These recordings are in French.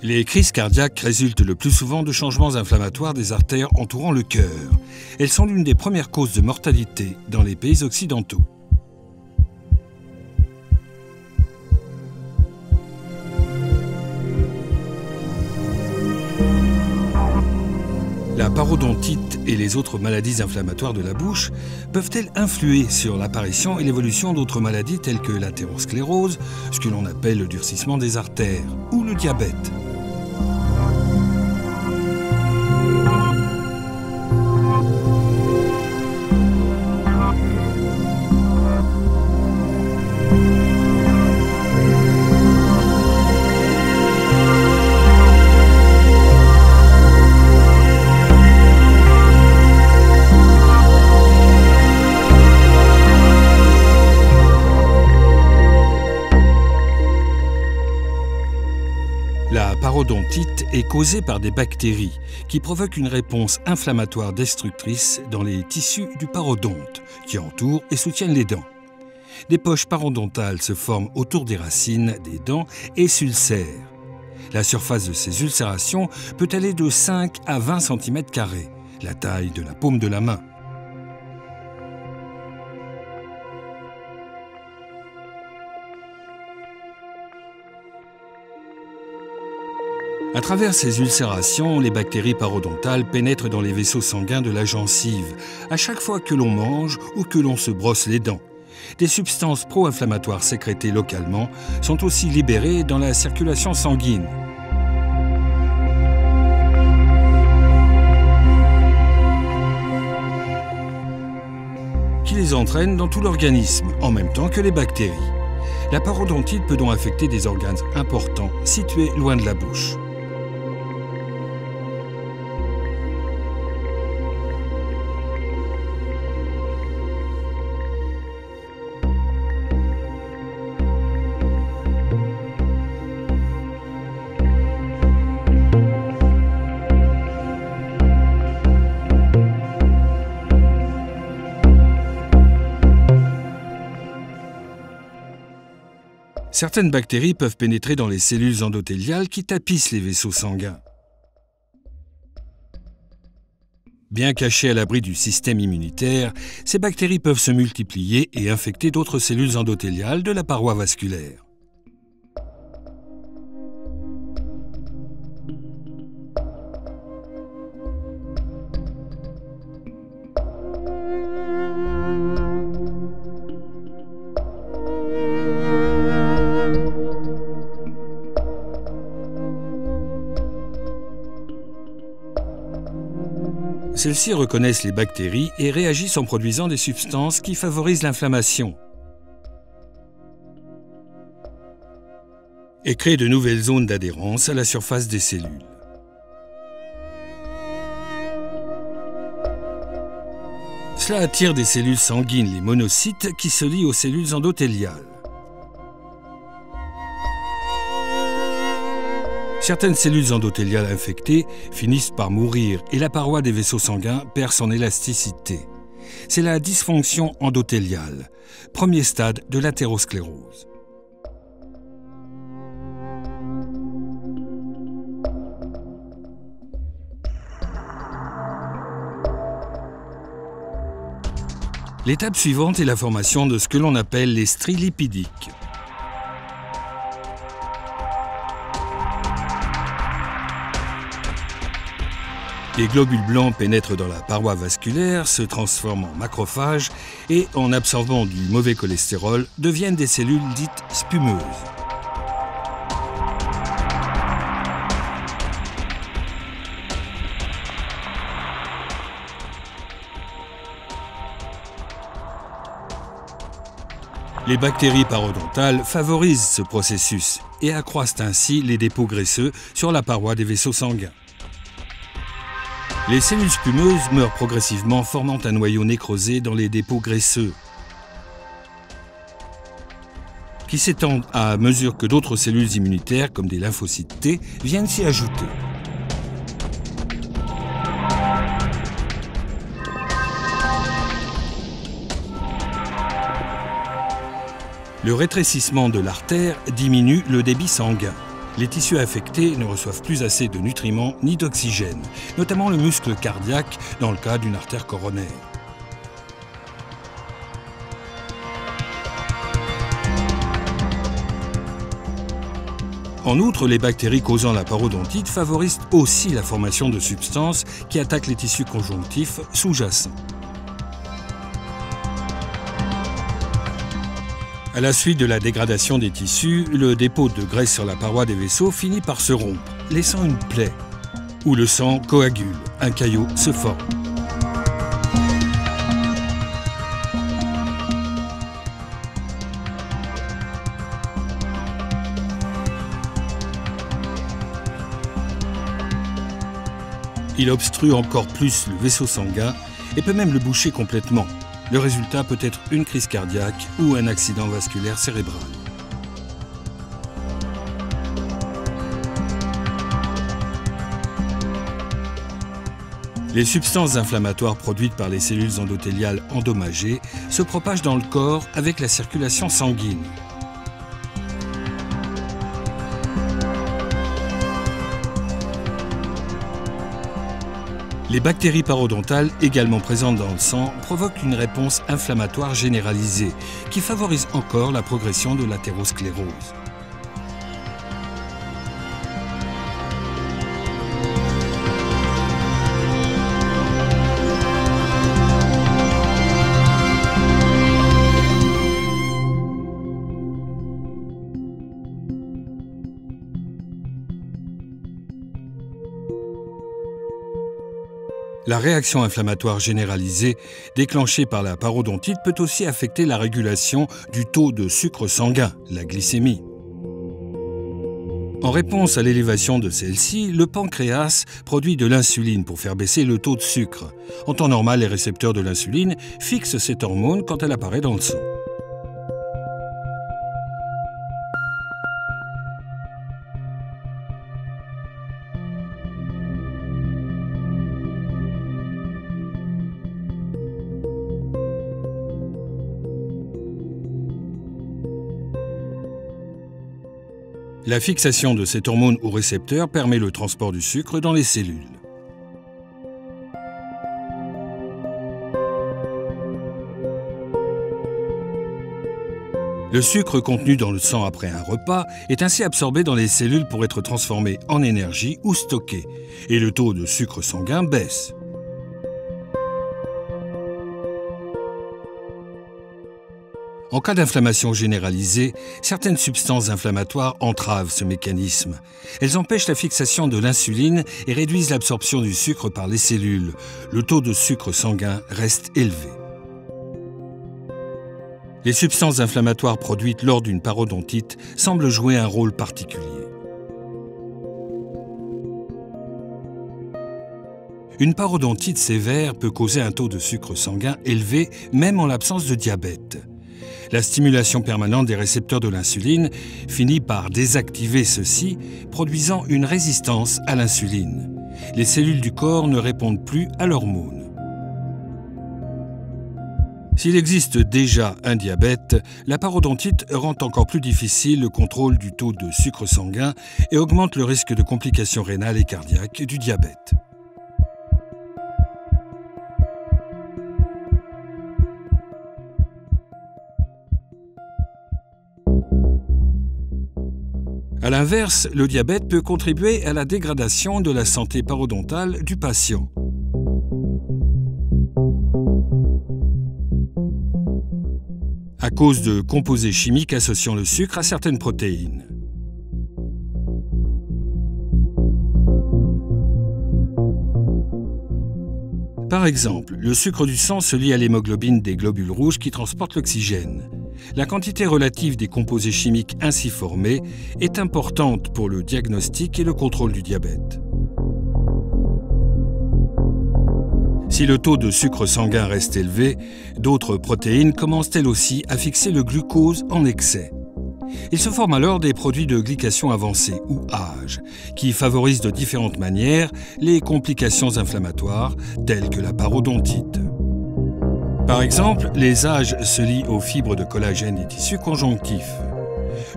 Les crises cardiaques résultent le plus souvent de changements inflammatoires des artères entourant le cœur. Elles sont l'une des premières causes de mortalité dans les pays occidentaux. La parodontite et les autres maladies inflammatoires de la bouche peuvent-elles influer sur l'apparition et l'évolution d'autres maladies telles que l'athérosclérose, ce que l'on appelle le durcissement des artères, ou le diabète? La parodontite est causée par des bactéries qui provoquent une réponse inflammatoire destructrice dans les tissus du parodonte qui entourent et soutiennent les dents. Des poches parodontales se forment autour des racines des dents et s'ulcèrent. La surface de ces ulcérations peut aller de 5 à 20 cm², la taille de la paume de la main. À travers ces ulcérations, les bactéries parodontales pénètrent dans les vaisseaux sanguins de la gencive, à chaque fois que l'on mange ou que l'on se brosse les dents. Des substances pro-inflammatoires sécrétées localement sont aussi libérées dans la circulation sanguine. Qui les entraînent dans tout l'organisme, en même temps que les bactéries. La parodontite peut donc affecter des organes importants situés loin de la bouche. Certaines bactéries peuvent pénétrer dans les cellules endothéliales qui tapissent les vaisseaux sanguins. Bien cachées à l'abri du système immunitaire, ces bactéries peuvent se multiplier et infecter d'autres cellules endothéliales de la paroi vasculaire. Celles-ci reconnaissent les bactéries et réagissent en produisant des substances qui favorisent l'inflammation et créent de nouvelles zones d'adhérence à la surface des cellules. Cela attire des cellules sanguines, les monocytes, qui se lient aux cellules endothéliales. Certaines cellules endothéliales infectées finissent par mourir et la paroi des vaisseaux sanguins perd son élasticité. C'est la dysfonction endothéliale, premier stade de l'athérosclérose. L'étape suivante est la formation de ce que l'on appelle les stries lipidiques. Les globules blancs pénètrent dans la paroi vasculaire, se transforment en macrophages et, en absorbant du mauvais cholestérol, deviennent des cellules dites spumeuses. Les bactéries parodontales favorisent ce processus et accroissent ainsi les dépôts graisseux sur la paroi des vaisseaux sanguins. Les cellules spumeuses meurent progressivement, formant un noyau nécrosé dans les dépôts graisseux, qui s'étendent à mesure que d'autres cellules immunitaires, comme des lymphocytes T, viennent s'y ajouter. Le rétrécissement de l'artère diminue le débit sanguin. Les tissus affectés ne reçoivent plus assez de nutriments ni d'oxygène, notamment le muscle cardiaque dans le cas d'une artère coronaire. En outre, les bactéries causant la parodontite favorisent aussi la formation de substances qui attaquent les tissus conjonctifs sous-jacents. À la suite de la dégradation des tissus, le dépôt de graisse sur la paroi des vaisseaux finit par se rompre, laissant une plaie, où le sang coagule, un caillot se forme. Il obstrue encore plus le vaisseau sanguin et peut même le boucher complètement. Le résultat peut être une crise cardiaque ou un accident vasculaire cérébral. Les substances inflammatoires produites par les cellules endothéliales endommagées se propagent dans le corps avec la circulation sanguine. Les bactéries parodontales, également présentes dans le sang, provoquent une réponse inflammatoire généralisée qui favorise encore la progression de l'athérosclérose. La réaction inflammatoire généralisée déclenchée par la parodontite peut aussi affecter la régulation du taux de sucre sanguin, la glycémie. En réponse à l'élévation de celle-ci, le pancréas produit de l'insuline pour faire baisser le taux de sucre. En temps normal, les récepteurs de l'insuline fixent cette hormone quand elle apparaît dans le sang. La fixation de cette hormone au récepteur permet le transport du sucre dans les cellules. Le sucre contenu dans le sang après un repas est ainsi absorbé dans les cellules pour être transformé en énergie ou stocké, et le taux de sucre sanguin baisse. En cas d'inflammation généralisée, certaines substances inflammatoires entravent ce mécanisme. Elles empêchent la fixation de l'insuline et réduisent l'absorption du sucre par les cellules. Le taux de sucre sanguin reste élevé. Les substances inflammatoires produites lors d'une parodontite semblent jouer un rôle particulier. Une parodontite sévère peut causer un taux de sucre sanguin élevé même en l'absence de diabète. La stimulation permanente des récepteurs de l'insuline finit par désactiver ceux-ci, produisant une résistance à l'insuline. Les cellules du corps ne répondent plus à l'hormone. S'il existe déjà un diabète, la parodontite rend encore plus difficile le contrôle du taux de sucre sanguin et augmente le risque de complications rénales et cardiaques du diabète. A l'inverse, le diabète peut contribuer à la dégradation de la santé parodontale du patient. À cause de composés chimiques associant le sucre à certaines protéines. Par exemple, le sucre du sang se lie à l'hémoglobine des globules rouges qui transportent l'oxygène. La quantité relative des composés chimiques ainsi formés est importante pour le diagnostic et le contrôle du diabète. Si le taux de sucre sanguin reste élevé, d'autres protéines commencent elles aussi à fixer le glucose en excès. Il se forme alors des produits de glycation avancée, ou AGE, qui favorisent de différentes manières les complications inflammatoires, telles que la parodontite. Par exemple, les AGE se lient aux fibres de collagène des tissus conjonctifs.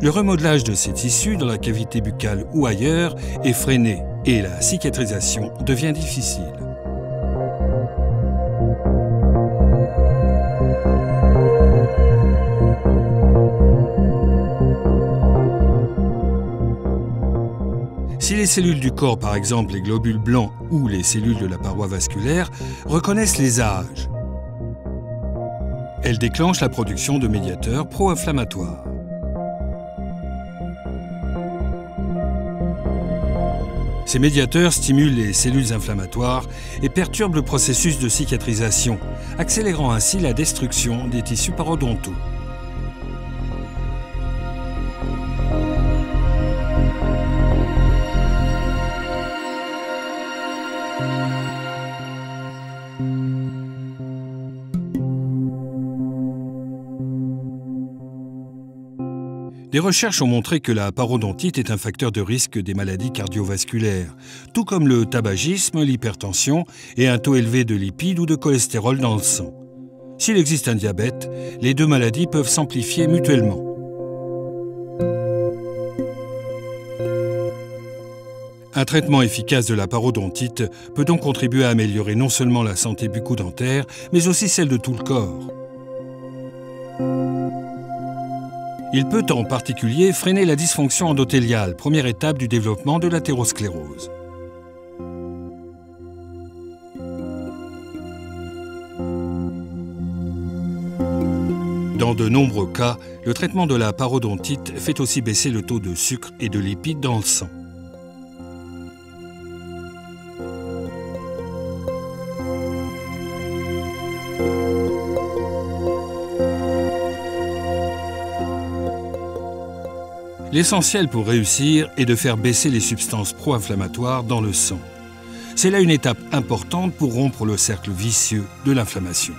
le remodelage de ces tissus dans la cavité buccale ou ailleurs est freiné et la cicatrisation devient difficile. Si les cellules du corps, par exemple les globules blancs ou les cellules de la paroi vasculaire, reconnaissent les âges, elles déclenchent la production de médiateurs pro-inflammatoires. Ces médiateurs stimulent les cellules inflammatoires et perturbent le processus de cicatrisation, accélérant ainsi la destruction des tissus parodontaux. Des recherches ont montré que la parodontite est un facteur de risque des maladies cardiovasculaires, tout comme le tabagisme, l'hypertension et un taux élevé de lipides ou de cholestérol dans le sang. S'il existe un diabète, les deux maladies peuvent s'amplifier mutuellement. Un traitement efficace de la parodontite peut donc contribuer à améliorer non seulement la santé bucco-dentaire, mais aussi celle de tout le corps. Il peut en particulier freiner la dysfonction endothéliale, première étape du développement de l'athérosclérose. Dans de nombreux cas, le traitement de la parodontite fait aussi baisser le taux de sucre et de lipides dans le sang. L'essentiel pour réussir est de faire baisser les substances pro-inflammatoires dans le sang. C'est là une étape importante pour rompre le cercle vicieux de l'inflammation.